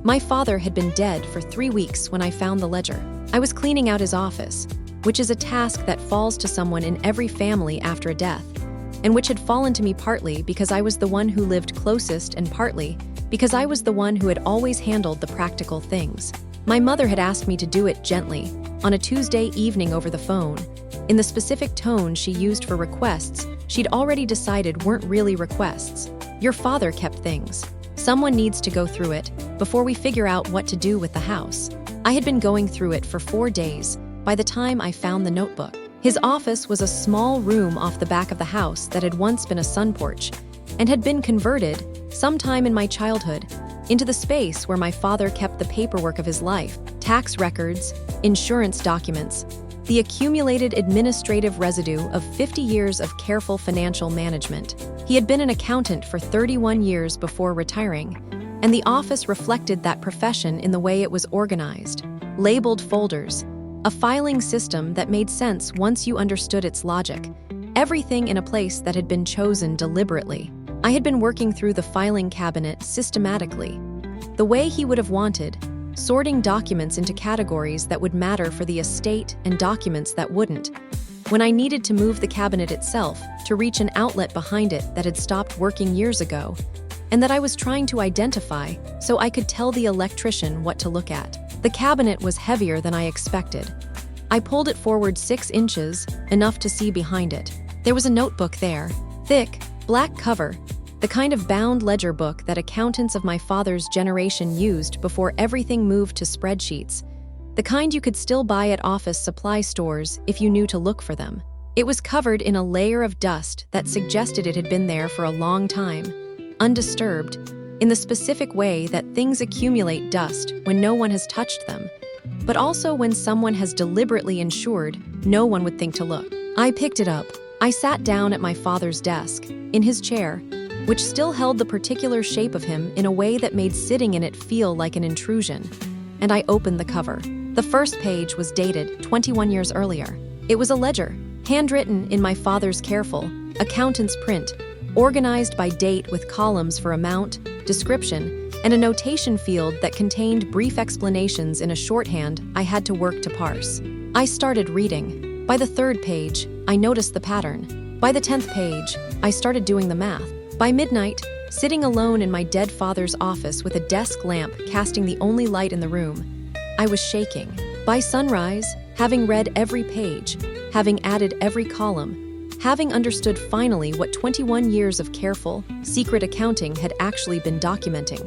My father had been dead for 3 weeks when I found the ledger. I was cleaning out his office, which is a task that falls to someone in every family after a death, and which had fallen to me partly because I was the one who lived closest and partly because I was the one who had always handled the practical things. My mother had asked me to do it gently, on a Tuesday evening over the phone, in the specific tone she used for requests she'd already decided weren't really requests. Your father kept things. Someone needs to go through it before we figure out what to do with the house. I had been going through it for 4 days by the time I found the notebook. His office was a small room off the back of the house that had once been a sun porch and had been converted, sometime in my childhood, into the space where my father kept the paperwork of his life, tax records, insurance documents, the accumulated administrative residue of 50 years of careful financial management. He had been an accountant for 31 years before retiring, and the office reflected that profession in the way it was organized. Labeled folders, a filing system that made sense once you understood its logic, everything in a place that had been chosen deliberately. I had been working through the filing cabinet systematically, the way he would have wanted, sorting documents into categories that would matter for the estate and documents that wouldn't. When I needed to move the cabinet itself to reach an outlet behind it that had stopped working years ago, and that I was trying to identify so I could tell the electrician what to look at. The cabinet was heavier than I expected. I pulled it forward 6 inches, enough to see behind it. There was a notebook there, thick, black cover, the kind of bound ledger book that accountants of my father's generation used before everything moved to spreadsheets, the kind you could still buy at office supply stores if you knew to look for them. It was covered in a layer of dust that suggested it had been there for a long time, undisturbed, in the specific way that things accumulate dust when no one has touched them, but also when someone has deliberately ensured no one would think to look. I picked it up. I sat down at my father's desk, in his chair, which still held the particular shape of him in a way that made sitting in it feel like an intrusion, and I opened the cover. The first page was dated 21 years earlier. It was a ledger, handwritten in my father's careful, accountant's print, organized by date with columns for amount, description, and a notation field that contained brief explanations in a shorthand I had to work to parse. I started reading. By the 3rd page, I noticed the pattern. By the 10th page, I started doing the math. By midnight, sitting alone in my dead father's office with a desk lamp casting the only light in the room, I was shaking. By sunrise, having read every page, having added every column, having understood finally what 21 years of careful, secret accounting had actually been documenting,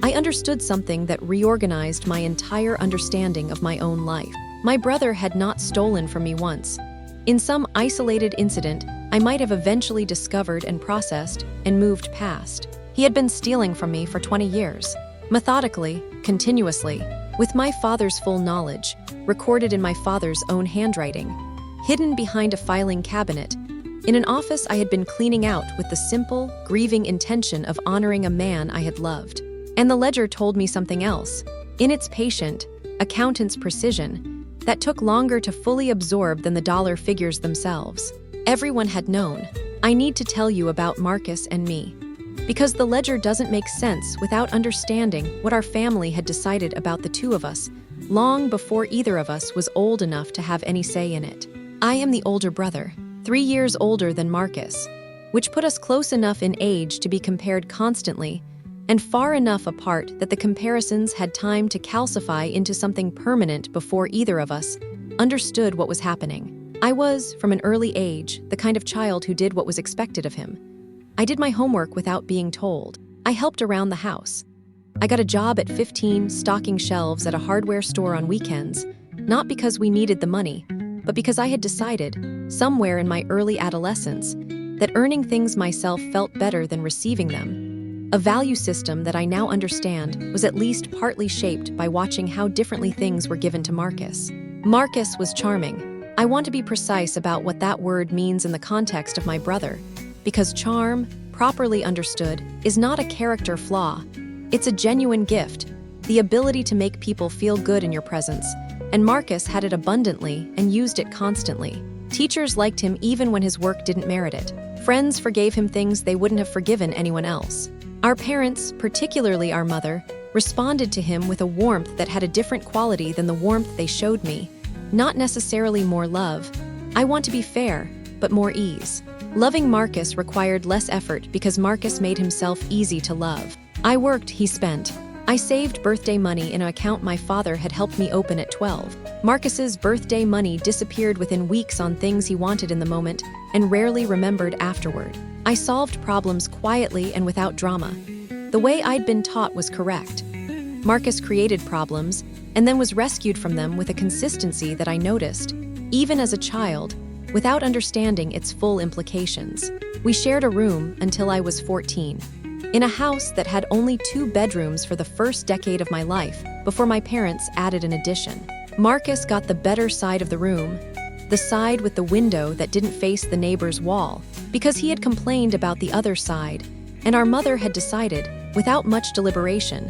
I understood something that reorganized my entire understanding of my own life. My brother had not stolen from me once. In some isolated incident, I might have eventually discovered and processed and moved past. He had been stealing from me for 20 years, methodically, continuously, with my father's full knowledge, recorded in my father's own handwriting, hidden behind a filing cabinet, in an office I had been cleaning out with the simple, grieving intention of honoring a man I had loved. And the ledger told me something else, in its patient, accountant's precision, that took longer to fully absorb than the dollar figures themselves. Everyone had known. I need to tell you about Marcus and me, because the ledger doesn't make sense without understanding what our family had decided about the two of us, long before either of us was old enough to have any say in it. I am the older brother, 3 years older than Marcus, which put us close enough in age to be compared constantly, and far enough apart that the comparisons had time to calcify into something permanent before either of us understood what was happening. I was, from an early age, the kind of child who did what was expected of him. I did my homework without being told. I helped around the house. I got a job at 15 stocking shelves at a hardware store on weekends, not because we needed the money, but because I had decided, somewhere in my early adolescence, that earning things myself felt better than receiving them. A value system that I now understand was at least partly shaped by watching how differently things were given to Marcus. Marcus was charming. I want to be precise about what that word means in the context of my brother, because charm, properly understood, is not a character flaw. It's a genuine gift, the ability to make people feel good in your presence, and Marcus had it abundantly and used it constantly. Teachers liked him even when his work didn't merit it. Friends forgave him things they wouldn't have forgiven anyone else. Our parents, particularly our mother, responded to him with a warmth that had a different quality than the warmth they showed me. Not necessarily more love. I want to be fair, but more ease. Loving Marcus required less effort because Marcus made himself easy to love. I worked, he spent. I saved birthday money in an account my father had helped me open at 12. Marcus's birthday money disappeared within weeks on things he wanted in the moment and rarely remembered afterward. I solved problems quietly and without drama. The way I'd been taught was correct. Marcus created problems and then was rescued from them with a consistency that I noticed, even as a child, without understanding its full implications. We shared a room until I was 14. In a house that had only 2 bedrooms for the first decade of my life, before my parents added an addition. Marcus got the better side of the room, the side with the window that didn't face the neighbor's wall, because he had complained about the other side, and our mother had decided, without much deliberation,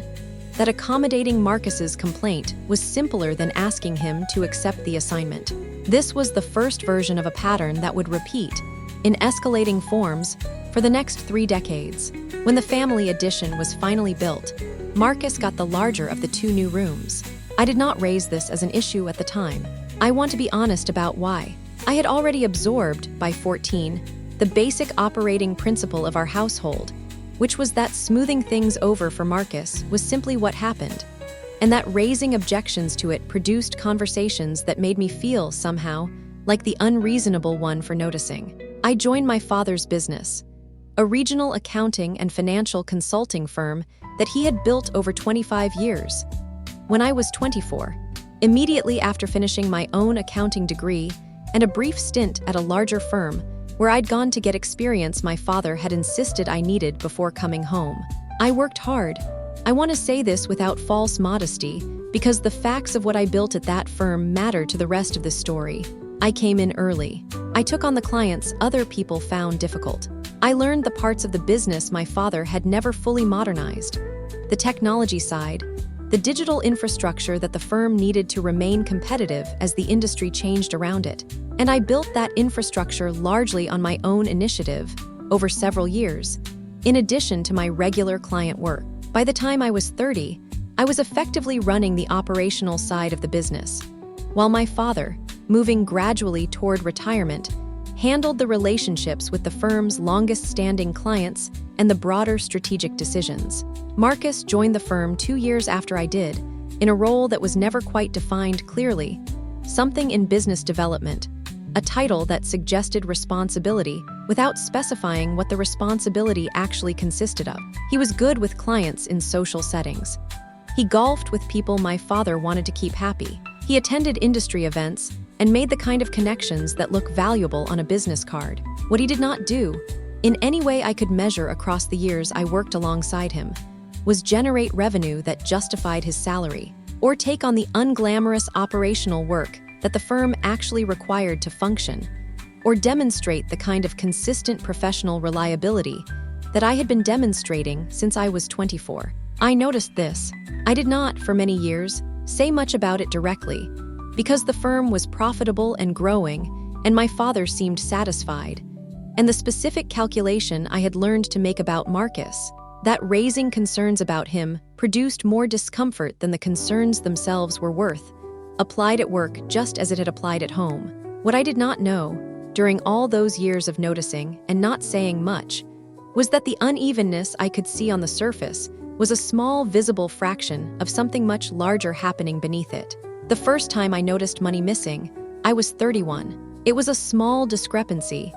that accommodating Marcus's complaint was simpler than asking him to accept the assignment. This was the first version of a pattern that would repeat, in escalating forms, for the next 3 decades. When the family addition was finally built, Marcus got the larger of the 2 new rooms. I did not raise this as an issue at the time. I want to be honest about why. I had already absorbed, by 14, the basic operating principle of our household, which was that smoothing things over for Marcus was simply what happened, and that raising objections to it produced conversations that made me feel, somehow, like the unreasonable one for noticing. I joined my father's business, a regional accounting and financial consulting firm that he had built over 25 years. When I was 24, immediately after finishing my own accounting degree and a brief stint at a larger firm where I'd gone to get experience my father had insisted I needed before coming home. I worked hard. I want to say this without false modesty, because the facts of what I built at that firm matter to the rest of the story. I came in early. I took on the clients other people found difficult. I learned the parts of the business my father had never fully modernized. The technology side, the digital infrastructure that the firm needed to remain competitive as the industry changed around it. And I built that infrastructure largely on my own initiative over several years, in addition to my regular client work. By the time I was 30, I was effectively running the operational side of the business, while my father, moving gradually toward retirement, handled the relationships with the firm's longest-standing clients and the broader strategic decisions. Marcus joined the firm 2 years after I did, in a role that was never quite defined clearly, something in business development, a title that suggested responsibility without specifying what the responsibility actually consisted of. He was good with clients in social settings. He golfed with people my father wanted to keep happy. He attended industry events and made the kind of connections that look valuable on a business card. What he did not do, in any way I could measure across the years I worked alongside him, was generate revenue that justified his salary, or take on the unglamorous operational work that the firm actually required to function, or demonstrate the kind of consistent professional reliability that I had been demonstrating since I was 24. I noticed this. I did not, for many years, say much about it directly, because the firm was profitable and growing, and my father seemed satisfied. And the specific calculation I had learned to make about Marcus, that raising concerns about him produced more discomfort than the concerns themselves were worth, applied at work just as it had applied at home. What I did not know, during all those years of noticing and not saying much, was that the unevenness I could see on the surface was a small visible fraction of something much larger happening beneath it. The first time I noticed money missing, I was 31. It was a small discrepancy,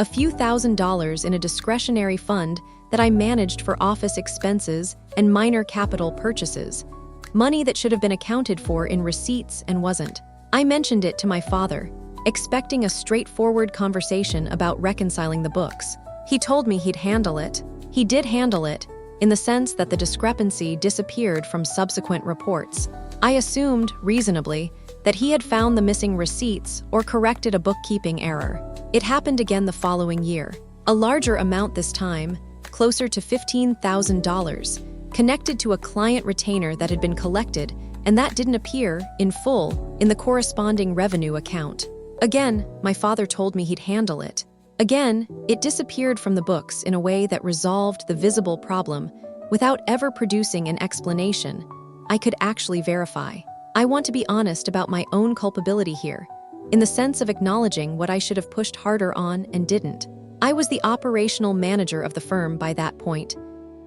a few $1,000s in a discretionary fund that I managed for office expenses and minor capital purchases, money that should have been accounted for in receipts and wasn't. I mentioned it to my father, expecting a straightforward conversation about reconciling the books. He told me he'd handle it. He did handle it, in the sense that the discrepancy disappeared from subsequent reports. I assumed, reasonably, that he had found the missing receipts or corrected a bookkeeping error. It happened again the following year. A larger amount this time, closer to $15,000, connected to a client retainer that had been collected, and that didn't appear, in full, in the corresponding revenue account. Again, my father told me he'd handle it. Again, it disappeared from the books in a way that resolved the visible problem without ever producing an explanation I could actually verify. I want to be honest about my own culpability here, in the sense of acknowledging what I should have pushed harder on and didn't. I was the operational manager of the firm by that point,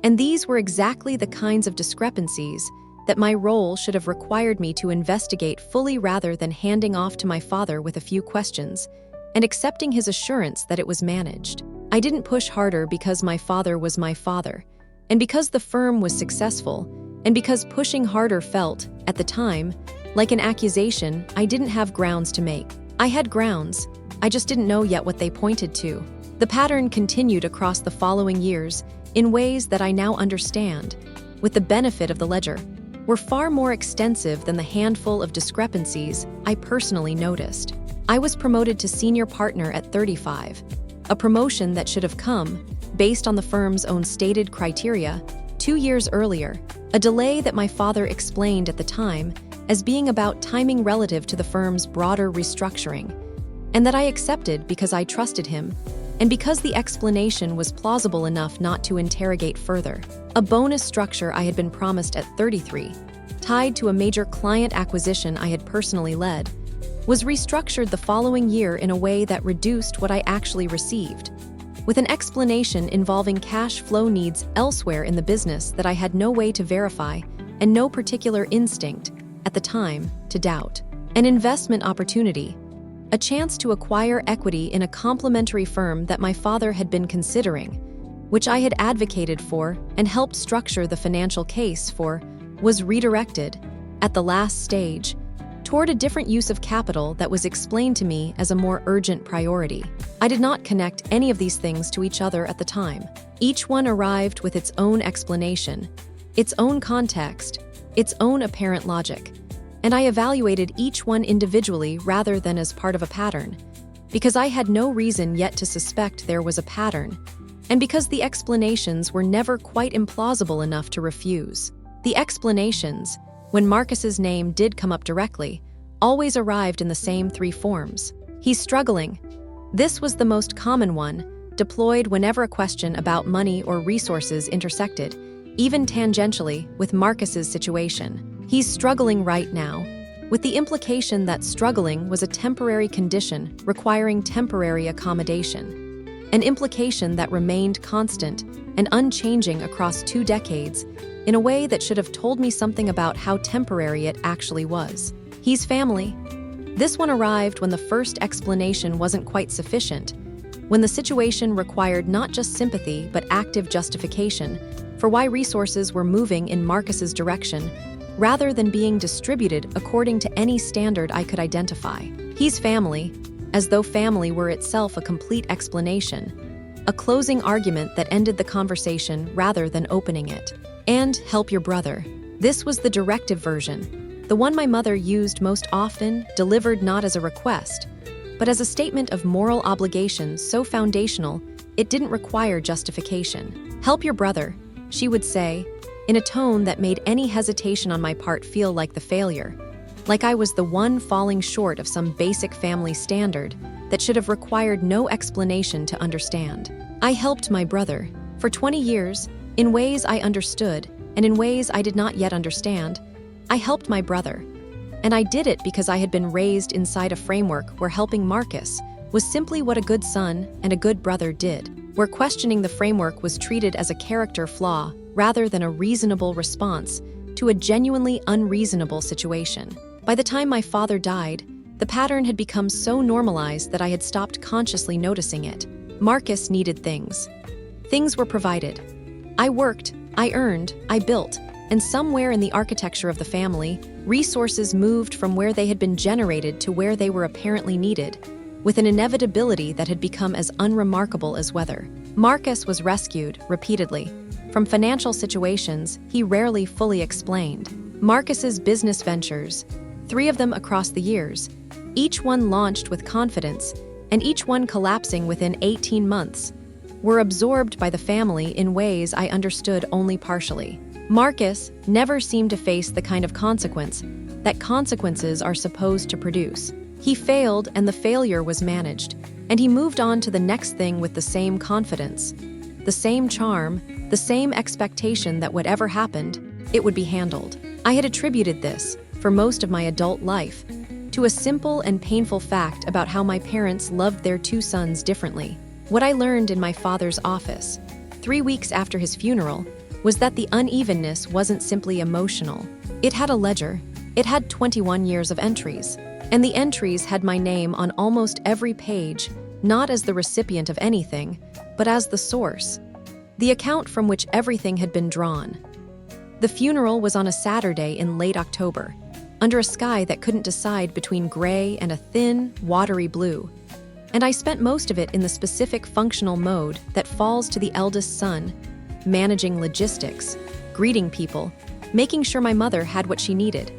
and these were exactly the kinds of discrepancies that my role should have required me to investigate fully rather than handing off to my father with a few questions and accepting his assurance that it was managed. I didn't push harder because my father was my father, and because the firm was successful, and because pushing harder felt, at the time, like an accusation I didn't have grounds to make. I had grounds, I just didn't know yet what they pointed to. The pattern continued across the following years in ways that I now understand, with the benefit of the ledger, were far more extensive than the handful of discrepancies I personally noticed. I was promoted to senior partner at 35, a promotion that should have come, based on the firm's own stated criteria, 2 years earlier, a delay that my father explained at the time as being about timing relative to the firm's broader restructuring, and that I accepted because I trusted him, and because the explanation was plausible enough not to interrogate further. A bonus structure I had been promised at 33, tied to a major client acquisition I had personally led, was restructured the following year in a way that reduced what I actually received, with an explanation involving cash flow needs elsewhere in the business that I had no way to verify and no particular instinct, at the time, to doubt. An investment opportunity, a chance to acquire equity in a complementary firm that my father had been considering, which I had advocated for and helped structure the financial case for, was redirected, at the last stage, toward a different use of capital that was explained to me as a more urgent priority. I did not connect any of these things to each other at the time. Each one arrived with its own explanation, its own context, its own apparent logic, and I evaluated each one individually rather than as part of a pattern, because I had no reason yet to suspect there was a pattern, and because the explanations were never quite implausible enough to refuse. The explanations, when Marcus's name did come up directly, always arrived in the same 3 forms. He's struggling. This was the most common one, deployed whenever a question about money or resources intersected, even tangentially, with Marcus's situation. He's struggling right now, with the implication that struggling was a temporary condition requiring temporary accommodation, an implication that remained constant and unchanging across 2 decades in a way that should have told me something about how temporary it actually was. He's family. This one arrived when the first explanation wasn't quite sufficient, when the situation required not just sympathy but active justification for why resources were moving in Marcus's direction, rather than being distributed according to any standard I could identify. He's family, as though family were itself a complete explanation, a closing argument that ended the conversation rather than opening it. And help your brother. This was the directive version, the one my mother used most often, delivered not as a request, but as a statement of moral obligation so foundational it didn't require justification. Help your brother, she would say, in a tone that made any hesitation on my part feel like the failure, like I was the one falling short of some basic family standard that should have required no explanation to understand. I helped my brother, for 20 years, in ways I understood, and in ways I did not yet understand. I helped my brother, and I did it because I had been raised inside a framework where helping Marcus was simply what a good son and a good brother did, where questioning the framework was treated as a character flaw rather than a reasonable response to a genuinely unreasonable situation. By the time my father died, the pattern had become so normalized that I had stopped consciously noticing it. Marcus needed things. Things were provided. I worked, I earned, I built, and somewhere in the architecture of the family, resources moved from where they had been generated to where they were apparently needed, with an inevitability that had become as unremarkable as weather. Marcus was rescued, repeatedly, from financial situations he rarely fully explained. Marcus's business ventures, 3 of them across the years, each one launched with confidence, and each one collapsing within 18 months, were absorbed by the family in ways I understood only partially. Marcus never seemed to face the kind of consequence that consequences are supposed to produce. He failed and the failure was managed, and he moved on to the next thing with the same confidence, the same charm, the same expectation that whatever happened, it would be handled. I had attributed this, for most of my adult life, to a simple and painful fact about how my parents loved their two sons differently. What I learned in my father's office, 3 weeks after his funeral, was that the unevenness wasn't simply emotional. It had a ledger. It had 21 years of entries. And the entries had my name on almost every page, not as the recipient of anything, but as the source, the account from which everything had been drawn. The funeral was on a Saturday in late October, under a sky that couldn't decide between gray and a thin, watery blue. And I spent most of it in the specific functional mode that falls to the eldest son, managing logistics, greeting people, making sure my mother had what she needed,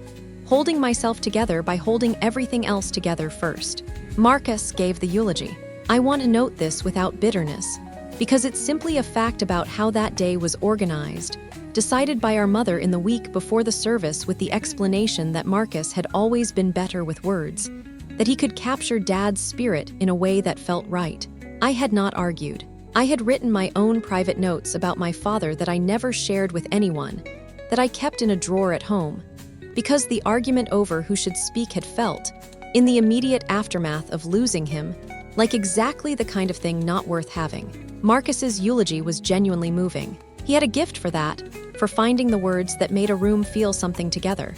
holding myself together by holding everything else together first. Marcus gave the eulogy. I want to note this without bitterness, because it's simply a fact about how that day was organized, decided by our mother in the week before the service, with the explanation that Marcus had always been better with words, that he could capture Dad's spirit in a way that felt right. I had not argued. I had written my own private notes about my father that I never shared with anyone, that I kept in a drawer at home, because the argument over who should speak had felt, in the immediate aftermath of losing him, like exactly the kind of thing not worth having. Marcus's eulogy was genuinely moving. He had a gift for that, for finding the words that made a room feel something together,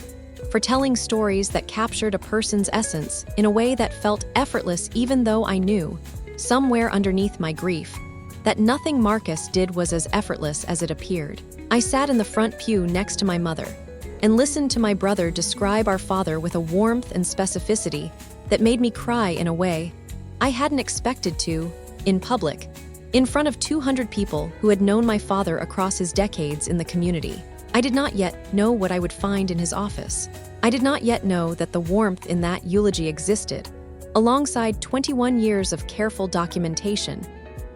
for telling stories that captured a person's essence in a way that felt effortless, even though I knew, somewhere underneath my grief, that nothing Marcus did was as effortless as it appeared. I sat in the front pew next to my mother and listened to my brother describe our father with a warmth and specificity that made me cry in a way I hadn't expected to, in public, in front of 200 people who had known my father across his decades in the community. I did not yet know what I would find in his office. I did not yet know that the warmth in that eulogy existed, alongside 21 years of careful documentation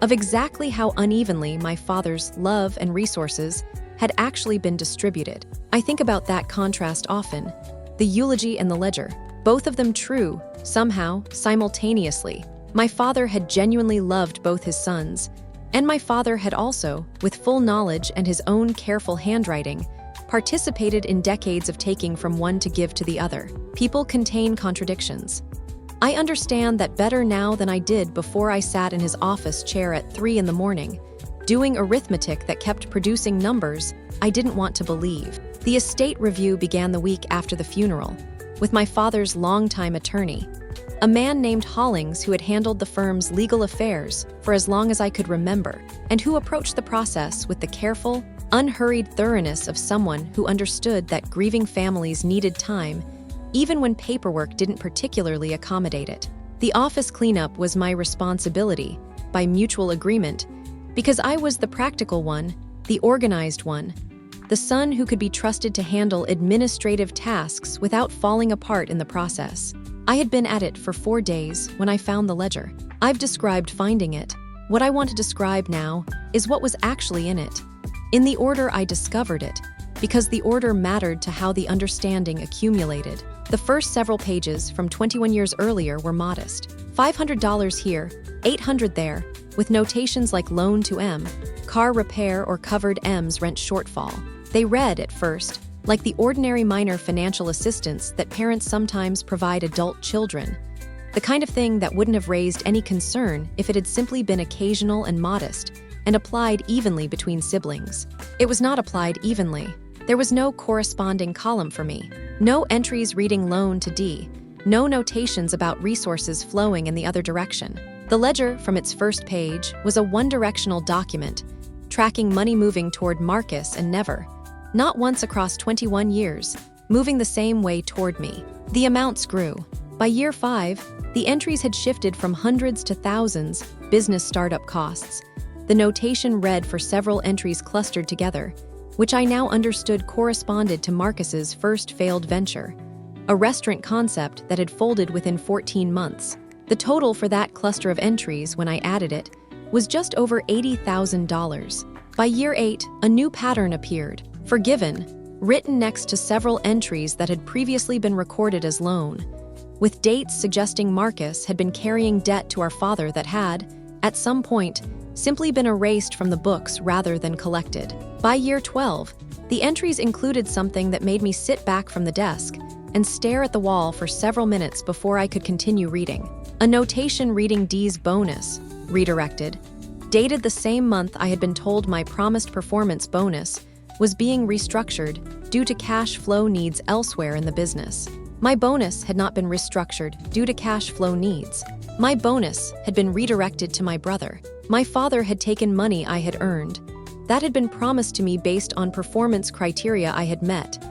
of exactly how unevenly my father's love and resources had actually been distributed. I think about that contrast often, the eulogy and the ledger, both of them true, somehow, simultaneously. My father had genuinely loved both his sons, and my father had also, with full knowledge and his own careful handwriting, participated in decades of taking from one to give to the other. People contain contradictions. I understand that better now than I did before I sat in his office chair at 3 a.m, doing arithmetic that kept producing numbers I didn't want to believe. The estate review began the week after the funeral, with my father's longtime attorney, a man named Hollings who had handled the firm's legal affairs for as long as I could remember, and who approached the process with the careful, unhurried thoroughness of someone who understood that grieving families needed time, even when paperwork didn't particularly accommodate it. The office cleanup was my responsibility, by mutual agreement, because I was the practical one, the organized one, the son who could be trusted to handle administrative tasks without falling apart in the process. I had been at it for 4 days when I found the ledger. I've described finding it. What I want to describe now is what was actually in it, in the order I discovered it, because the order mattered to how the understanding accumulated. The first several pages from 21 years earlier were modest. $500 here, $800 there, with notations like loan to M, car repair, or covered M's rent shortfall. They read, at first, like the ordinary minor financial assistance that parents sometimes provide adult children, the kind of thing that wouldn't have raised any concern if it had simply been occasional and modest, and applied evenly between siblings. It was not applied evenly. There was no corresponding column for me, no entries reading loan to D, no notations about resources flowing in the other direction. The ledger, from its first page, was a one-directional document, tracking money moving toward Marcus and never, not once across 21 years, moving the same way toward me. The amounts grew. By year 5, the entries had shifted from hundreds to thousands, business startup costs. The notation read for several entries clustered together, which I now understood corresponded to Marcus's first failed venture, a restaurant concept that had folded within 14 months. The total for that cluster of entries, when I added it, was just over $80,000. By year 8, a new pattern appeared, forgiven, written next to several entries that had previously been recorded as loan, with dates suggesting Marcus had been carrying debt to our father that had, at some point, simply been erased from the books rather than collected. By year 12, the entries included something that made me sit back from the desk and stare at the wall for several minutes before I could continue reading. A notation reading D's bonus, redirected, dated the same month I had been told my promised performance bonus was being restructured due to cash flow needs elsewhere in the business. My bonus had not been restructured due to cash flow needs. My bonus had been redirected to my brother. My father had taken money I had earned, that had been promised to me based on performance criteria I had met,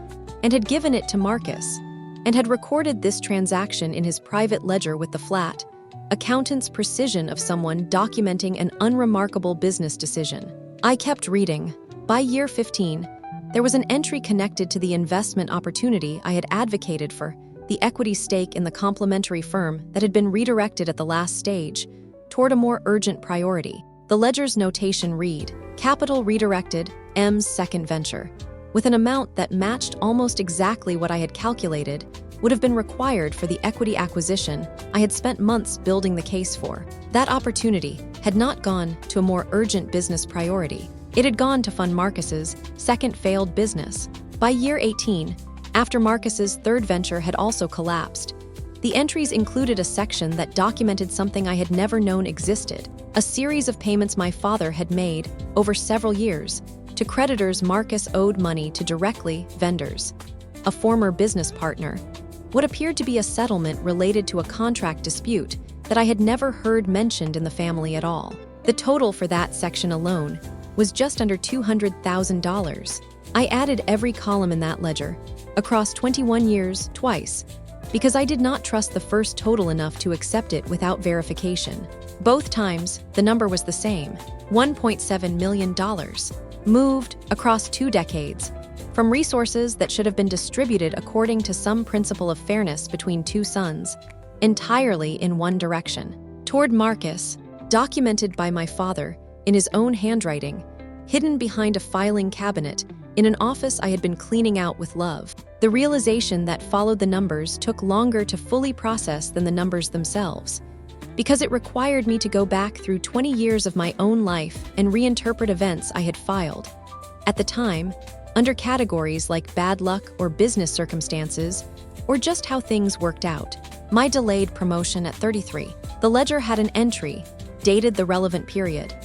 and had given it to Marcus, and had recorded this transaction in his private ledger with the flat, accountant's precision of someone documenting an unremarkable business decision. I kept reading. By year 15, there was an entry connected to the investment opportunity I had advocated for, the equity stake in the complementary firm that had been redirected at the last stage toward a more urgent priority. The ledger's notation read, capital redirected, M's second venture, with an amount that matched almost exactly what I had calculated would have been required for the equity acquisition I had spent months building the case for. That opportunity had not gone to a more urgent business priority. It had gone to fund Marcus's second failed business. By year 18, after Marcus's third venture had also collapsed, the entries included a section that documented something I had never known existed, a series of payments my father had made over several years to creditors Marcus owed money to directly vendors, a former business partner, what appeared to be a settlement related to a contract dispute that I had never heard mentioned in the family at all. The total for that section alone was just under $200,000. I added every column in that ledger, across 21 years, twice, because I did not trust the first total enough to accept it without verification. Both times, the number was the same, $1.7 million, moved across 2 decades, from resources that should have been distributed according to some principle of fairness between 2 sons, entirely in one direction, toward Marcus, documented by my father in his own handwriting, hidden behind a filing cabinet in an office I had been cleaning out with love. The realization that followed the numbers took longer to fully process than the numbers themselves, because it required me to go back through 20 years of my own life and reinterpret events I had filed. At the time, under categories like bad luck or business circumstances, or just how things worked out. My delayed promotion at 33. The ledger had an entry, dated the relevant period,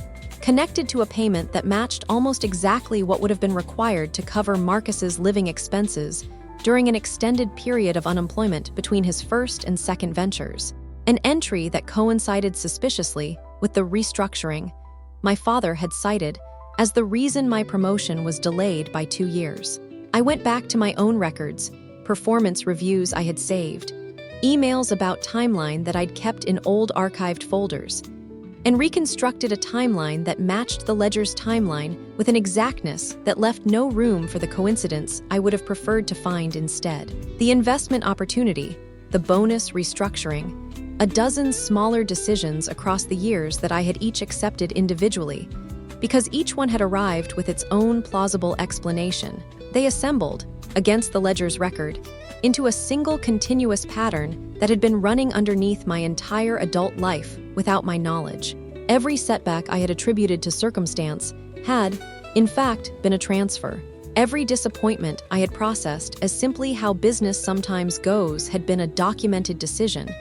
connected to a payment that matched almost exactly what would have been required to cover Marcus's living expenses during an extended period of unemployment between his first and second ventures. An entry that coincided suspiciously with the restructuring my father had cited as the reason my promotion was delayed by 2 years. I went back to my own records, performance reviews I had saved, emails about timeline that I'd kept in old archived folders, and reconstructed a timeline that matched the ledger's timeline with an exactness that left no room for the coincidence I would have preferred to find instead. The investment opportunity, the bonus restructuring, a dozen smaller decisions across the years that I had each accepted individually, because each one had arrived with its own plausible explanation. They assembled, against the ledger's record, into a single continuous pattern that had been running underneath my entire adult life without my knowledge. Every setback I had attributed to circumstance had, in fact, been a transfer. Every disappointment I had processed as simply how business sometimes goes had been a documented decision,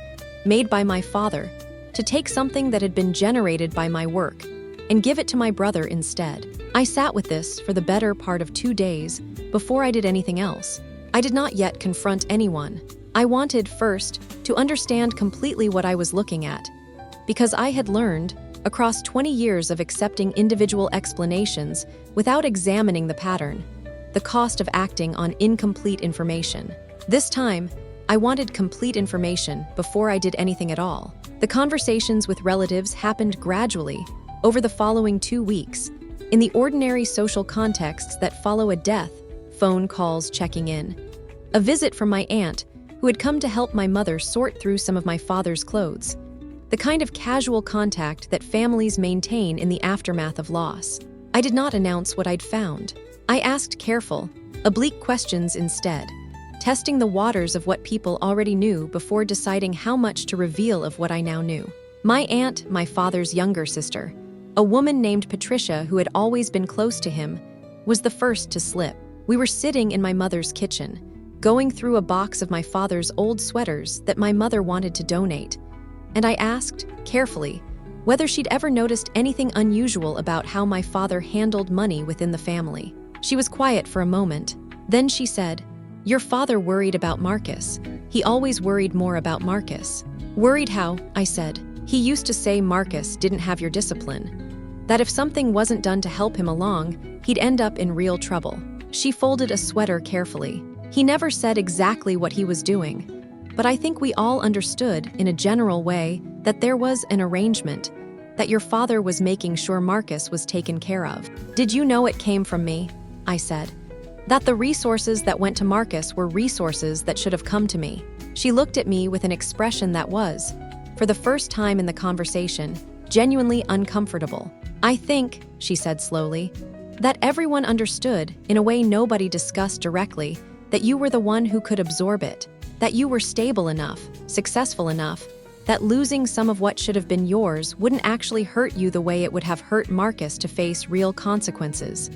made by my father, to take something that had been generated by my work and give it to my brother instead. I sat with this for the better part of 2 days before I did anything else. I did not yet confront anyone. I wanted, first, to understand completely what I was looking at, because I had learned, across 20 years of accepting individual explanations without examining the pattern, the cost of acting on incomplete information. This time, I wanted complete information before I did anything at all. The conversations with relatives happened gradually, over the following 2 weeks, in the ordinary social contexts that follow a death, phone calls checking in, a visit from my aunt, who had come to help my mother sort through some of my father's clothes, the kind of casual contact that families maintain in the aftermath of loss. I did not announce what I'd found. I asked careful, oblique questions instead, testing the waters of what people already knew before deciding how much to reveal of what I now knew. My aunt, my father's younger sister, A woman named Patricia, who had always been close to him, was the first to slip. We were sitting in my mother's kitchen, going through a box of my father's old sweaters that my mother wanted to donate, and I asked, carefully, whether she'd ever noticed anything unusual about how my father handled money within the family. She was quiet for a moment. Then she said, "Your father worried about Marcus. He always worried more about Marcus." "Worried how?" I said. "He used to say Marcus didn't have your discipline. That if something wasn't done to help him along, he'd end up in real trouble." She folded a sweater carefully. "He never said exactly what he was doing, but I think we all understood, in a general way, that there was an arrangement, that your father was making sure Marcus was taken care of." "Did you know it came from me?" I said. "That the resources that went to Marcus were resources that should have come to me?" She looked at me with an expression that was, for the first time in the conversation, genuinely uncomfortable. "I think," she said slowly, "that everyone understood, in a way nobody discussed directly, that you were the one who could absorb it, that you were stable enough, successful enough, that losing some of what should have been yours wouldn't actually hurt you the way it would have hurt Marcus to face real consequences."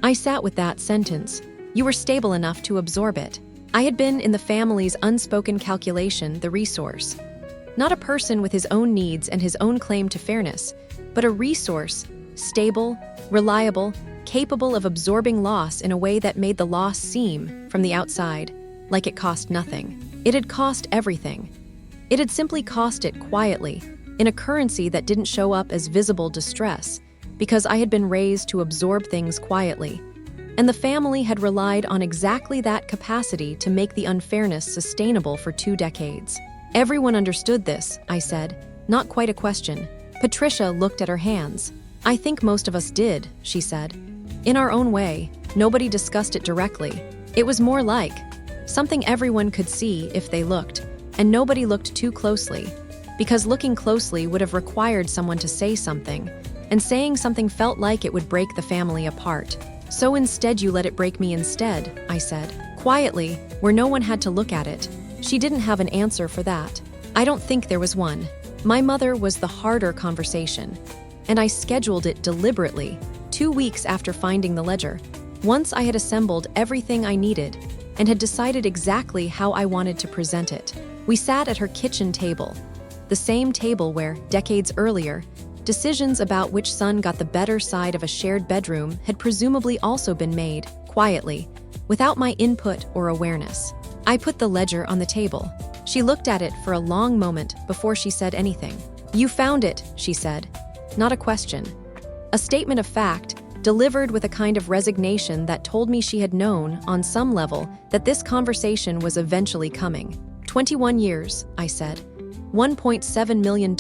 I sat with that sentence. You were stable enough to absorb it. I had been in the family's unspoken calculation, the resource. Not a person with his own needs and his own claim to fairness, but a resource, stable, reliable, capable of absorbing loss in a way that made the loss seem, from the outside, like it cost nothing. It had cost everything. It had simply cost it quietly, in a currency that didn't show up as visible distress, because I had been raised to absorb things quietly. And the family had relied on exactly that capacity to make the unfairness sustainable for 2 decades. "Everyone understood this," I said, not quite a question. Patricia looked at her hands. "I think most of us did," she said. "In our own way, nobody discussed it directly. It was more like something everyone could see if they looked, and nobody looked too closely, because looking closely would have required someone to say something, and saying something felt like it would break the family apart. So instead you let it break me instead," I said, quietly, where no one had to look at it. She didn't have an answer for that. I don't think there was one. My mother was the harder conversation, and I scheduled it deliberately, 2 weeks after finding the ledger. Once I had assembled everything I needed and had decided exactly how I wanted to present it. We sat at her kitchen table, the same table where, decades earlier, decisions about which son got the better side of a shared bedroom had presumably also been made, quietly, without my input or awareness. I put the ledger on the table. She looked at it for a long moment before she said anything. "You found it," she said. Not a question. A statement of fact, delivered with a kind of resignation that told me she had known, on some level, that this conversation was eventually coming. 21 years, I said. $1.7 million.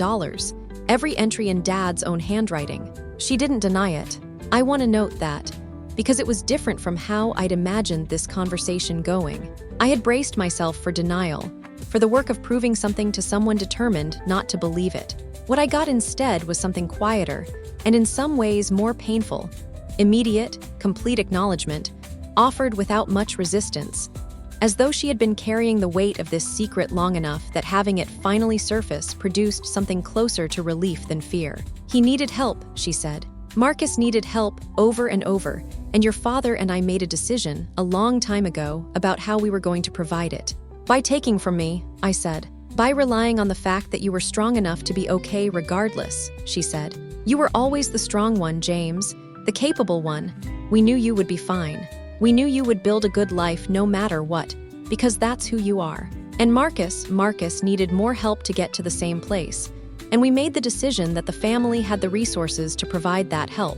Every entry in Dad's own handwriting. She didn't deny it. I want to note that, because it was different from how I'd imagined this conversation going. I had braced myself for denial, for the work of proving something to someone determined not to believe it. What I got instead was something quieter, and in some ways more painful. Immediate, complete acknowledgement, offered without much resistance, as though she had been carrying the weight of this secret long enough that having it finally surface produced something closer to relief than fear. "He needed help," she said. "Marcus needed help over and over, and your father and I made a decision a long time ago about how we were going to provide it. By taking from me," I said. "By relying on the fact that you were strong enough to be okay regardless," she said. "You were always the strong one, James, the capable one. We knew you would be fine. We knew you would build a good life no matter what, because that's who you are. And Marcus needed more help to get to the same place. And we made the decision that the family had the resources to provide that help.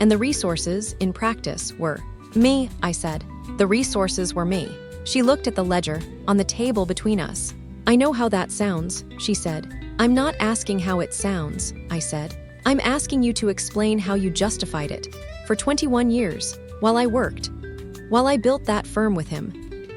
And the resources, in practice, were me," I said. "The resources were me." She looked at the ledger on the table between us. "I know how that sounds," she said. "I'm not asking how it sounds," I said. "I'm asking you to explain how you justified it. For 21 years, while I worked. While I built that firm with him.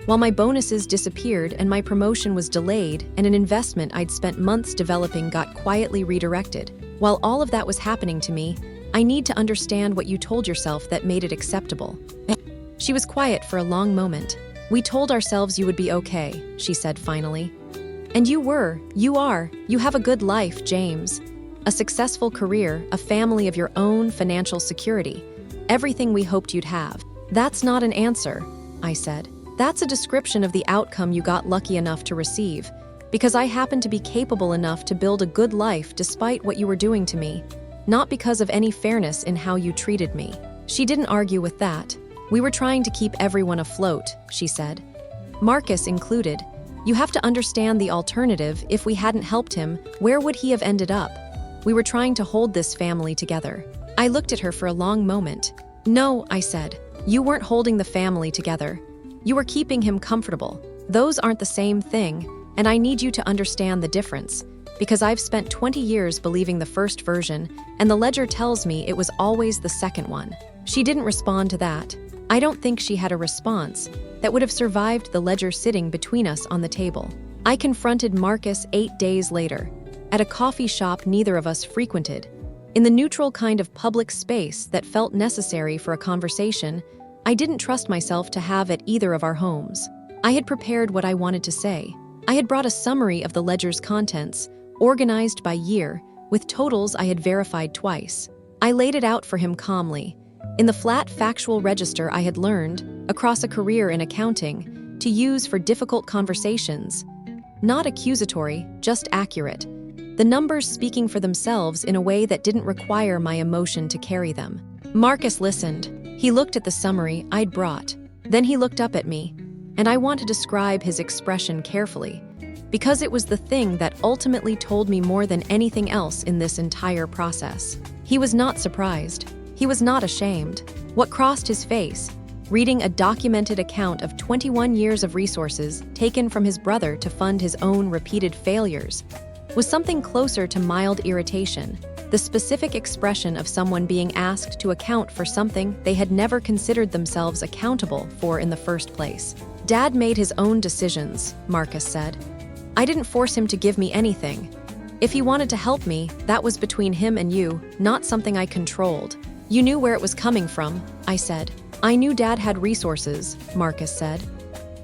While my bonuses disappeared and my promotion was delayed and an investment I'd spent months developing got quietly redirected. While all of that was happening to me, I need to understand what you told yourself that made it acceptable." She was quiet for a long moment. "We told ourselves you would be okay," she said finally. "And you were, you are, you have a good life, James. A successful career, a family of your own, financial security. Everything we hoped you'd have. That's not an answer, I said. That's a description of the outcome you got lucky enough to receive, because I happened to be capable enough to build a good life despite what you were doing to me, not because of any fairness in how you treated me. She didn't argue with that. We were trying to keep everyone afloat, she said. Marcus included. You have to understand the alternative. If we hadn't helped him, where would he have ended up? We were trying to hold this family together. I looked at her for a long moment. No, I said. You weren't holding the family together. You were keeping him comfortable. Those aren't the same thing, and I need you to understand the difference, because I've spent 20 years believing the first version, and the ledger tells me it was always the second one. She didn't respond to that. I don't think she had a response that would have survived the ledger sitting between us on the table. I confronted Marcus 8 days later, at a coffee shop neither of us frequented, in the neutral kind of public space that felt necessary for a conversation I didn't trust myself to have at either of our homes. I had prepared what I wanted to say. I had brought a summary of the ledger's contents, organized by year, with totals I had verified twice. I laid it out for him calmly, in the flat factual register I had learned, across a career in accounting, to use for difficult conversations. Not accusatory, just accurate. The numbers speaking for themselves in a way that didn't require my emotion to carry them. Marcus listened. He looked at the summary I'd brought. Then he looked up at me, and I want to describe his expression carefully, because it was the thing that ultimately told me more than anything else in this entire process. He was not surprised. He was not ashamed. What crossed his face, reading a documented account of 21 years of resources taken from his brother to fund his own repeated failures, was something closer to mild irritation, the specific expression of someone being asked to account for something they had never considered themselves accountable for in the first place. Dad made his own decisions, Marcus said. I didn't force him to give me anything. If he wanted to help me, that was between him and you, not something I controlled. You knew where it was coming from, I said. I knew Dad had resources, Marcus said.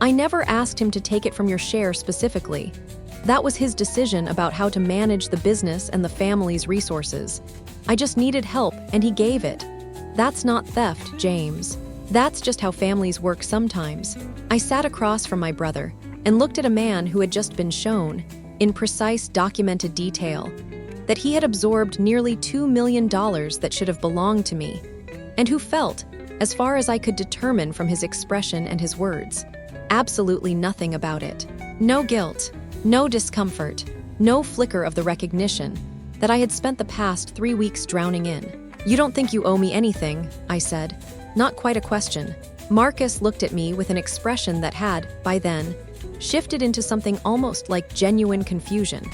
I never asked him to take it from your share specifically. That was his decision about how to manage the business and the family's resources. I just needed help, and he gave it. That's not theft, James. That's just how families work sometimes. I sat across from my brother and looked at a man who had just been shown, in precise documented detail, that he had absorbed nearly $2 million that should have belonged to me, and who felt, as far as I could determine from his expression and his words, absolutely nothing about it. No guilt. No discomfort, no flicker of the recognition that I had spent the past 3 weeks drowning in. You don't think you owe me anything, I said. Not quite a question. Marcus looked at me with an expression that had, by then, shifted into something almost like genuine confusion,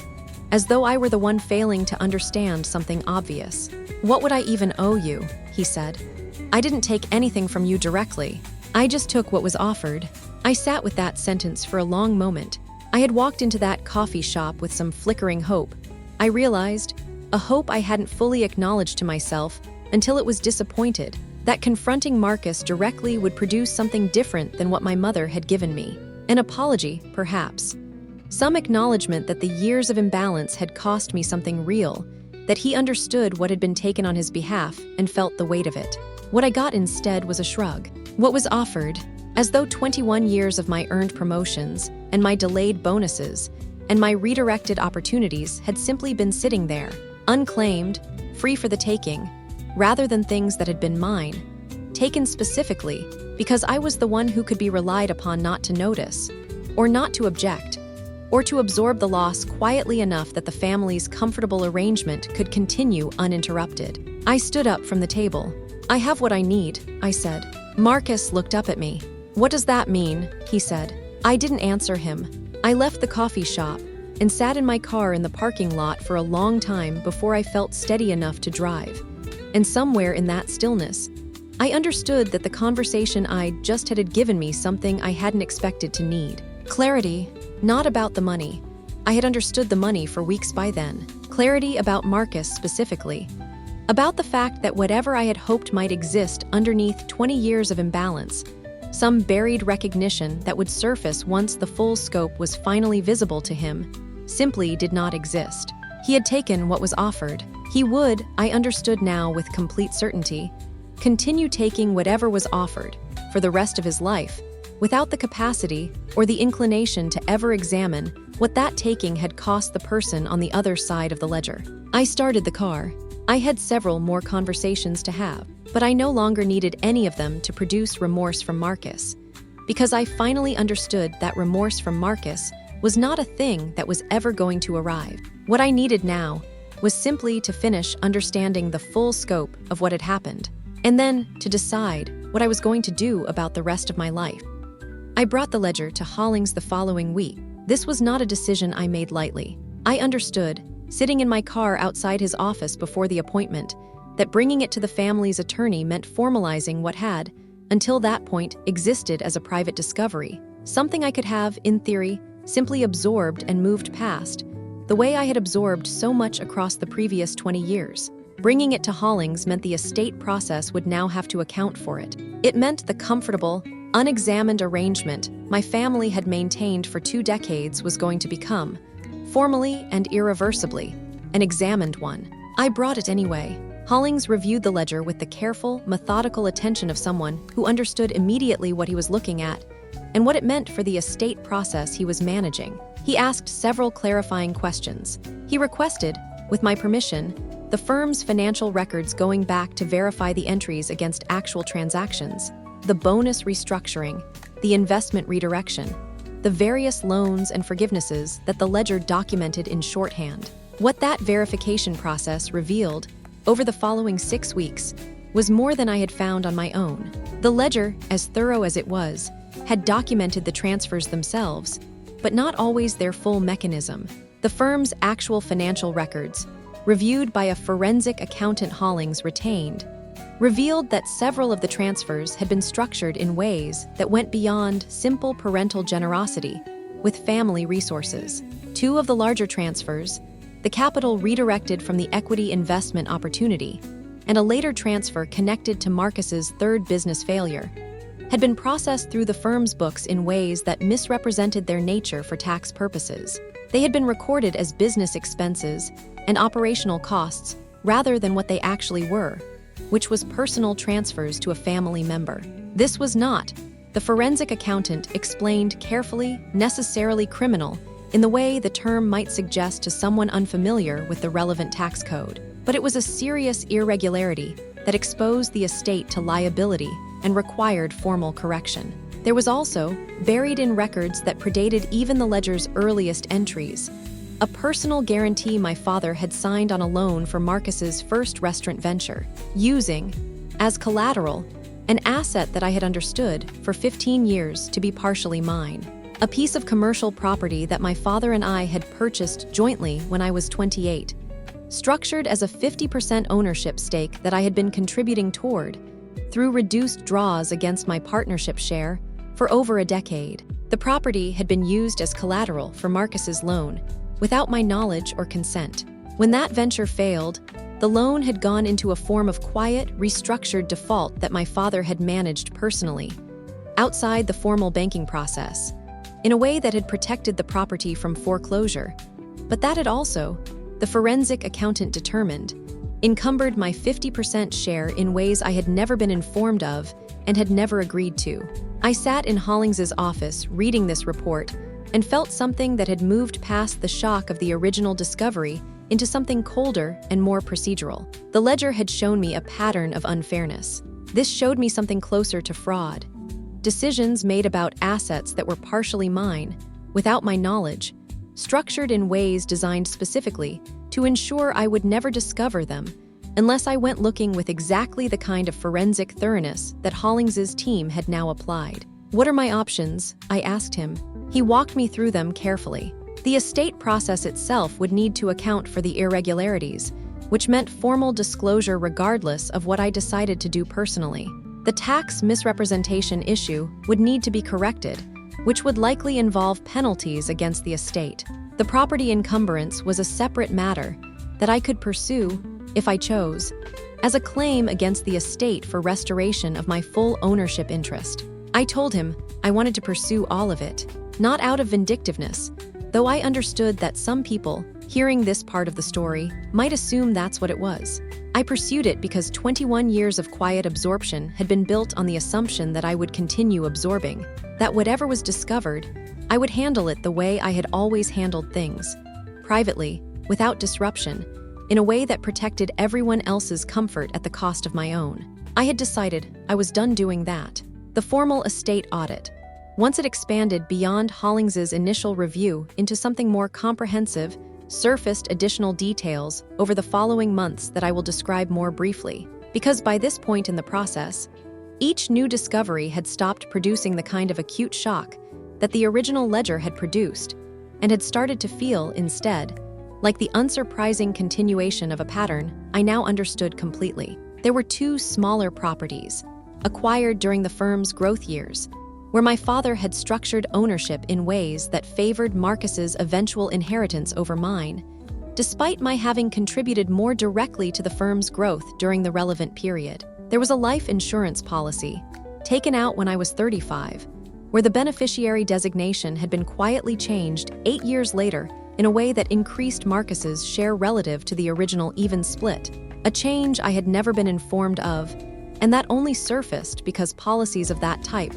as though I were the one failing to understand something obvious. What would I even owe you? He said. I didn't take anything from you directly. I just took what was offered. I sat with that sentence for a long moment. I had walked into that coffee shop with some flickering hope. I realized, a hope I hadn't fully acknowledged to myself until it was disappointed, that confronting Marcus directly would produce something different than what my mother had given me. An apology, perhaps. Some acknowledgement that the years of imbalance had cost me something real, that he understood what had been taken on his behalf and felt the weight of it. What I got instead was a shrug. What was offered, as though 21 years of my earned promotions and my delayed bonuses and my redirected opportunities had simply been sitting there, unclaimed, free for the taking, rather than things that had been mine, taken specifically because I was the one who could be relied upon not to notice, or not to object, or to absorb the loss quietly enough that the family's comfortable arrangement could continue uninterrupted. I stood up from the table. I have what I need, I said. Marcus looked up at me. What does that mean? He said. I didn't answer him. I left the coffee shop and sat in my car in the parking lot for a long time before I felt steady enough to drive. And somewhere in that stillness, I understood that the conversation I just had given me something I hadn't expected to need. Clarity, not about the money. I had understood the money for weeks by then. Clarity about Marcus specifically. About the fact that whatever I had hoped might exist underneath 20 years of imbalance, some buried recognition that would surface once the full scope was finally visible to him, simply did not exist. He had taken what was offered, He would, I understood now with complete certainty, continue taking whatever was offered for the rest of his life, without the capacity or the inclination to ever examine what that taking had cost the person on the other side of the ledger. I started the car. I had several more conversations to have, but I no longer needed any of them to produce remorse from Marcus, because I finally understood that remorse from Marcus was not a thing that was ever going to arrive. What I needed now was simply to finish understanding the full scope of what had happened, and then to decide what I was going to do about the rest of my life. I brought the ledger to Hollings the following week. This was not a decision I made lightly. I understood, sitting in my car outside his office before the appointment, that bringing it to the family's attorney meant formalizing what had, until that point, existed as a private discovery, something I could have, in theory, simply absorbed and moved past, the way I had absorbed so much across the previous 20 years. Bringing it to Hollings meant the estate process would now have to account for it. It meant the comfortable, unexamined arrangement my family had maintained for 2 decades was going to become, formally and irreversibly, an examined one. I brought it anyway. Hollings reviewed the ledger with the careful, methodical attention of someone who understood immediately what he was looking at and what it meant for the estate process he was managing. He asked several clarifying questions. He requested, with my permission, the firm's financial records going back to verify the entries against actual transactions, the bonus restructuring, the investment redirection, the various loans and forgivenesses that the ledger documented in shorthand. What that verification process revealed over the following 6 weeks was more than I had found on my own. The ledger, as thorough as it was, had documented the transfers themselves, but not always their full mechanism. The firm's actual financial records, reviewed by a forensic accountant Hollings retained, revealed that several of the transfers had been structured in ways that went beyond simple parental generosity with family resources. 2 of the larger transfers, the capital redirected from the equity investment opportunity, and a later transfer connected to Marcus's 3rd business failure, had been processed through the firm's books in ways that misrepresented their nature for tax purposes. They had been recorded as business expenses and operational costs rather than what they actually were, which was personal transfers to a family member. This was not, the forensic accountant explained carefully, necessarily criminal in the way the term might suggest to someone unfamiliar with the relevant tax code, but it was a serious irregularity that exposed the estate to liability and required formal correction. There was also, buried in records that predated even the ledger's earliest entries, a personal guarantee my father had signed on a loan for Marcus's first restaurant venture, using, as collateral, an asset that I had understood for 15 years to be partially mine. A piece of commercial property that my father and I had purchased jointly when I was 28, structured as a 50% ownership stake that I had been contributing toward, through reduced draws against my partnership share, for over a decade. The property had been used as collateral for Marcus's loan, without my knowledge or consent. When that venture failed, the loan had gone into a form of quiet, restructured default that my father had managed personally, outside the formal banking process, in a way that had protected the property from foreclosure, but that had also, the forensic accountant determined, encumbered my 50% share in ways I had never been informed of and had never agreed to. I sat in Hollings's office reading this report and felt something that had moved past the shock of the original discovery into something colder and more procedural. The ledger had shown me a pattern of unfairness. This showed me something closer to fraud. Decisions made about assets that were partially mine, without my knowledge, structured in ways designed specifically to ensure I would never discover them unless I went looking with exactly the kind of forensic thoroughness that Hollings's team had now applied. "What are my options?" I asked him. He walked me through them carefully. The estate process itself would need to account for the irregularities, which meant formal disclosure regardless of what I decided to do personally. The tax misrepresentation issue would need to be corrected, which would likely involve penalties against the estate. The property encumbrance was a separate matter that I could pursue, if I chose, as a claim against the estate for restoration of my full ownership interest. I told him I wanted to pursue all of it, not out of vindictiveness, though I understood that some people, hearing this part of the story might assume that's what it was. I pursued it because 21 years of quiet absorption had been built on the assumption that I would continue absorbing, that whatever was discovered, I would handle it the way I had always handled things, privately, without disruption, in a way that protected everyone else's comfort at the cost of my own. I had decided I was done doing that. The formal estate audit, once it expanded beyond Hollings's initial review into something more comprehensive, surfaced additional details over the following months that I will describe more briefly. Because by this point in the process, each new discovery had stopped producing the kind of acute shock that the original ledger had produced, and had started to feel, instead, like the unsurprising continuation of a pattern I now understood completely. There were two smaller properties, acquired during the firm's growth years, where my father had structured ownership in ways that favored Marcus's eventual inheritance over mine, despite my having contributed more directly to the firm's growth during the relevant period. There was a life insurance policy, taken out when I was 35, where the beneficiary designation had been quietly changed 8 years later in a way that increased Marcus's share relative to the original even split, a change I had never been informed of, and that only surfaced because policies of that type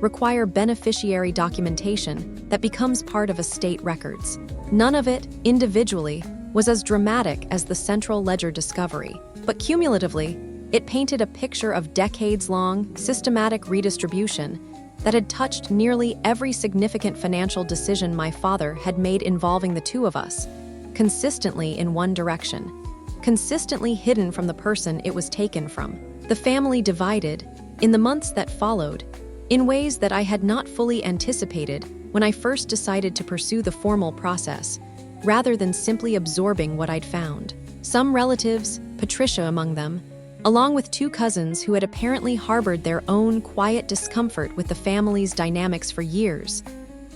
require beneficiary documentation that becomes part of estate records. None of it, individually, was as dramatic as the central ledger discovery, but cumulatively, it painted a picture of decades-long, systematic redistribution that had touched nearly every significant financial decision my father had made involving the two of us, consistently in one direction, consistently hidden from the person it was taken from. The family divided, in the months that followed, in ways that I had not fully anticipated when I first decided to pursue the formal process, rather than simply absorbing what I'd found. Some relatives, Patricia among them, along with two cousins who had apparently harbored their own quiet discomfort with the family's dynamics for years,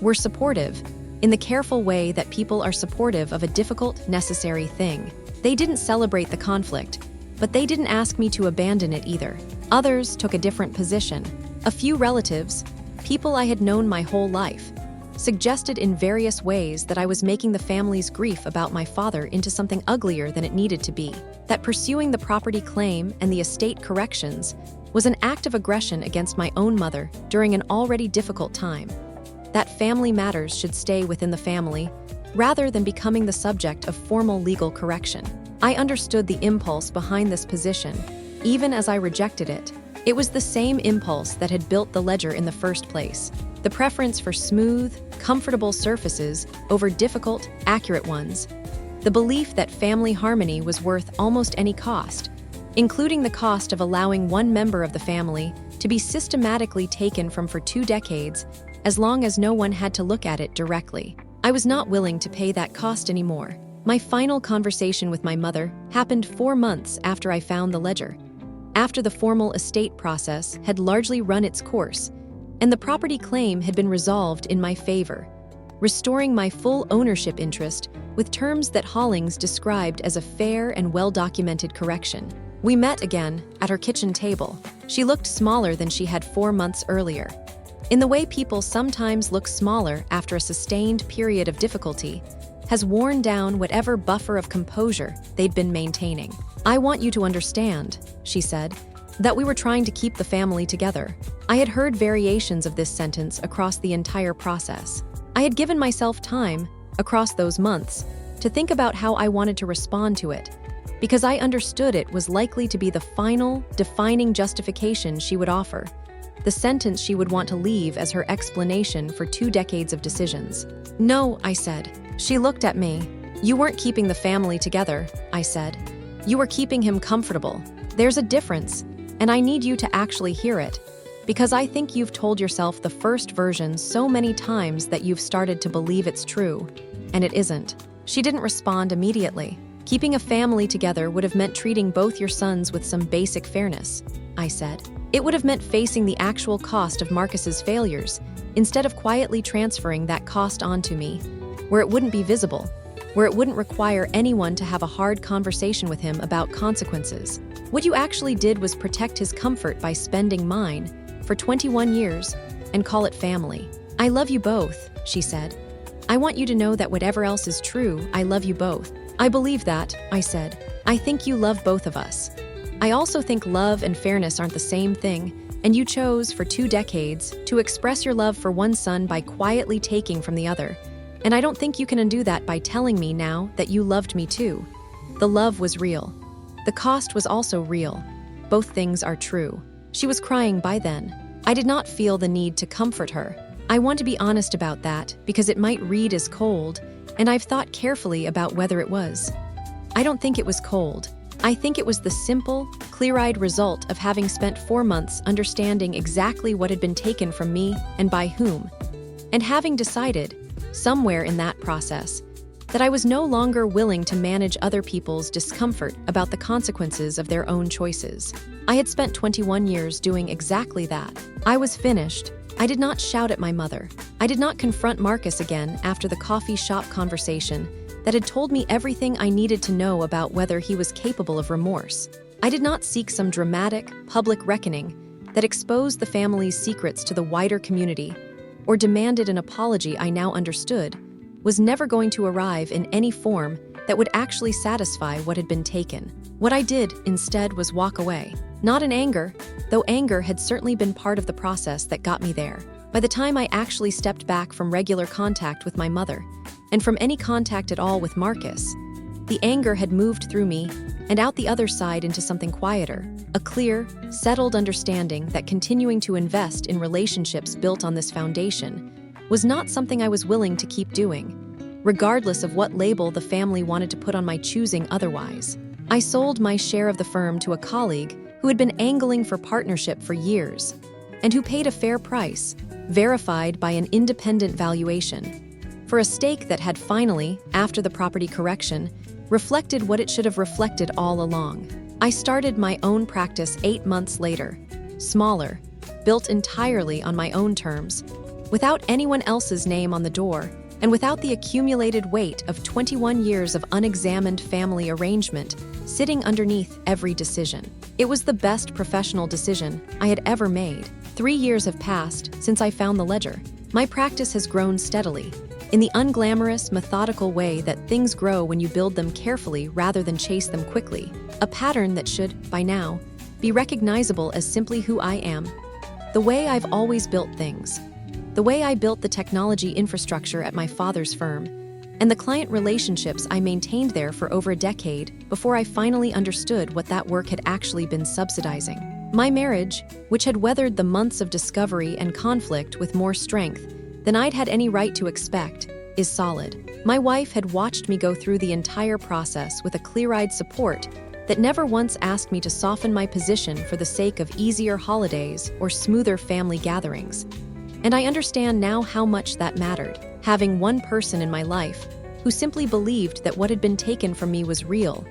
were supportive, in the careful way that people are supportive of a difficult, necessary thing. They didn't celebrate the conflict, but they didn't ask me to abandon it either. Others took a different position. A few relatives, people I had known my whole life, suggested in various ways that I was making the family's grief about my father into something uglier than it needed to be, that pursuing the property claim and the estate corrections was an act of aggression against my own mother during an already difficult time, that family matters should stay within the family rather than becoming the subject of formal legal correction. I understood the impulse behind this position, even as I rejected it. It was the same impulse that had built the ledger in the first place. The preference for smooth, comfortable surfaces over difficult, accurate ones. The belief that family harmony was worth almost any cost, including the cost of allowing one member of the family to be systematically taken from for 2 decades, as long as no one had to look at it directly. I was not willing to pay that cost anymore. My final conversation with my mother happened 4 months after I found the ledger, after the formal estate process had largely run its course, and the property claim had been resolved in my favor, restoring my full ownership interest with terms that Hollings described as a fair and well-documented correction. We met again at her kitchen table. She looked smaller than she had 4 months earlier, in the way people sometimes look smaller after a sustained period of difficulty has worn down whatever buffer of composure they'd been maintaining. "I want you to understand," she said, "that we were trying to keep the family together." I had heard variations of this sentence across the entire process. I had given myself time, across those months, to think about how I wanted to respond to it, because I understood it was likely to be the final, defining justification she would offer, the sentence she would want to leave as her explanation for 2 decades of decisions. "No," I said. She looked at me. "You weren't keeping the family together," I said. "You were keeping him comfortable. There's a difference, and I need you to actually hear it, because I think you've told yourself the first version so many times that you've started to believe it's true, and it isn't." She didn't respond immediately. "Keeping a family together would have meant treating both your sons with some basic fairness," I said. "It would have meant facing the actual cost of Marcus's failures, instead of quietly transferring that cost onto me, where it wouldn't be visible, where it wouldn't require anyone to have a hard conversation with him about consequences. What you actually did was protect his comfort by spending mine for 21 years and call it family." "I love you both," she said. I want you to know that whatever else is true, I love you both. I believe that, I said. I think you love both of us. I also think love and fairness aren't the same thing, and you chose, for 2 decades, to express your love for one son by quietly taking from the other. And I don't think you can undo that by telling me now that you loved me too. The love was real. The cost was also real. Both things are true. She was crying by then. I did not feel the need to comfort her. I want to be honest about that because it might read as cold, and I've thought carefully about whether it was. I don't think it was cold. I think it was the simple, clear-eyed result of having spent 4 months understanding exactly what had been taken from me and by whom, and having decided, somewhere in that process, that I was no longer willing to manage other people's discomfort about the consequences of their own choices. I had spent 21 years doing exactly that. I was finished. I did not shout at my mother. I did not confront Marcus again after the coffee shop conversation that had told me everything I needed to know about whether he was capable of remorse. I did not seek some dramatic, public reckoning that exposed the family's secrets to the wider community, or demanded an apology I now understood was never going to arrive in any form that would actually satisfy what had been taken. What I did, instead, was walk away. Not in anger, though anger had certainly been part of the process that got me there. By the time I actually stepped back from regular contact with my mother, and from any contact at all with Marcus, the anger had moved through me and out the other side into something quieter, a clear, settled understanding that continuing to invest in relationships built on this foundation was not something I was willing to keep doing, regardless of what label the family wanted to put on my choosing otherwise. I sold my share of the firm to a colleague who had been angling for partnership for years, and who paid a fair price, verified by an independent valuation, for a stake that had finally, after the property correction, reflected what it should have reflected all along. I started my own practice 8 months later, smaller, built entirely on my own terms, without anyone else's name on the door, and without the accumulated weight of 21 years of unexamined family arrangement sitting underneath every decision. It was the best professional decision I had ever made. 3 years have passed since I found the ledger. My practice has grown steadily, in the unglamorous, methodical way that things grow when you build them carefully rather than chase them quickly. A pattern that should, by now, be recognizable as simply who I am. The way I've always built things. The way I built the technology infrastructure at my father's firm, and the client relationships I maintained there for over a decade before I finally understood what that work had actually been subsidizing. My marriage, which had weathered the months of discovery and conflict with more strength than I'd had any right to expect, is solid. My wife had watched me go through the entire process with a clear-eyed support that never once asked me to soften my position for the sake of easier holidays or smoother family gatherings. And I understand now how much that mattered, having one person in my life who simply believed that what had been taken from me was real,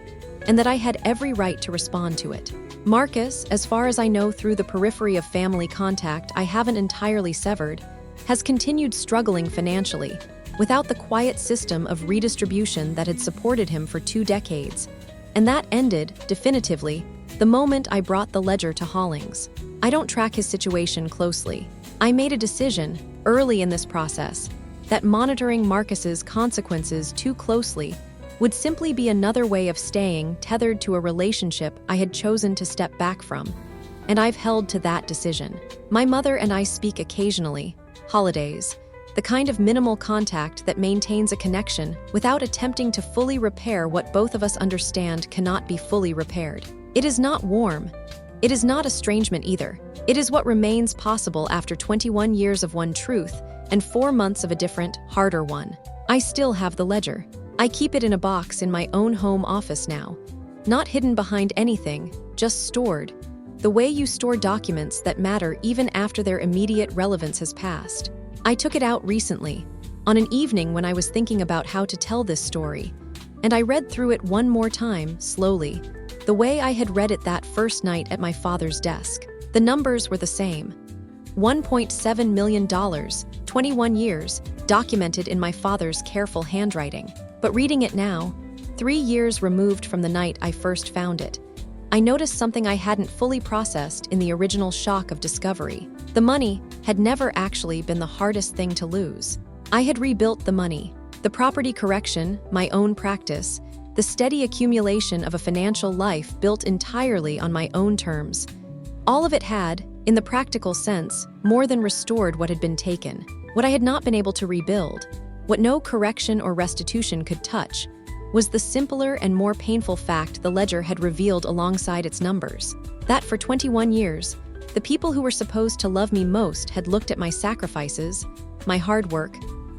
and that I had every right to respond to it. Marcus, as far as I know through the periphery of family contact I haven't entirely severed, has continued struggling financially, without the quiet system of redistribution that had supported him for 2 decades. And that ended, definitively, the moment I brought the ledger to Hollings. I don't track his situation closely. I made a decision, early in this process, that monitoring Marcus's consequences too closely would simply be another way of staying tethered to a relationship I had chosen to step back from, and I've held to that decision. My mother and I speak occasionally, holidays, the kind of minimal contact that maintains a connection without attempting to fully repair what both of us understand cannot be fully repaired. It is not warm. It is not estrangement either. It is what remains possible after 21 years of one truth and 4 months of a different, harder one. I still have the ledger. I keep it in a box in my own home office now. Not hidden behind anything, just stored. The way you store documents that matter even after their immediate relevance has passed. I took it out recently, on an evening when I was thinking about how to tell this story, and I read through it one more time, slowly, the way I had read it that first night at my father's desk. The numbers were the same. $1.7 million, 21 years, documented in my father's careful handwriting. But reading it now, 3 years removed from the night I first found it, I noticed something I hadn't fully processed in the original shock of discovery. The money had never actually been the hardest thing to lose. I had rebuilt the money, the property correction, my own practice, the steady accumulation of a financial life built entirely on my own terms. All of it had, in the practical sense, more than restored what had been taken. What I had not been able to rebuild, what no correction or restitution could touch, was the simpler and more painful fact the ledger had revealed alongside its numbers. That for 21 years, the people who were supposed to love me most had looked at my sacrifices, my hard work,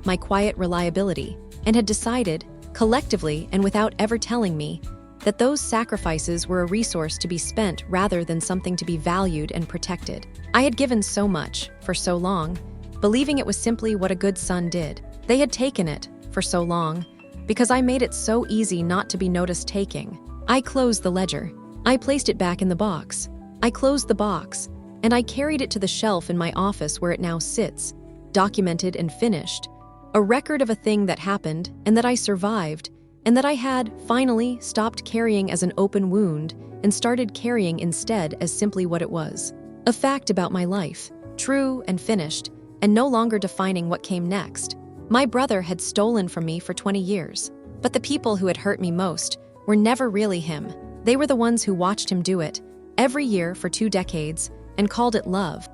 my quiet reliability, and had decided, collectively and without ever telling me, that those sacrifices were a resource to be spent rather than something to be valued and protected. I had given so much, for so long, believing it was simply what a good son did. They had taken it, for so long, because I made it so easy not to be noticed taking. I closed the ledger. I placed it back in the box. I closed the box, and I carried it to the shelf in my office where it now sits, documented and finished, a record of a thing that happened and that I survived, and that I had, finally, stopped carrying as an open wound and started carrying instead as simply what it was. A fact about my life, true and finished, and no longer defining what came next. My brother had stolen from me for 20 years, but the people who had hurt me most were never really him. They were the ones who watched him do it, every year for 2 decades, and called it love.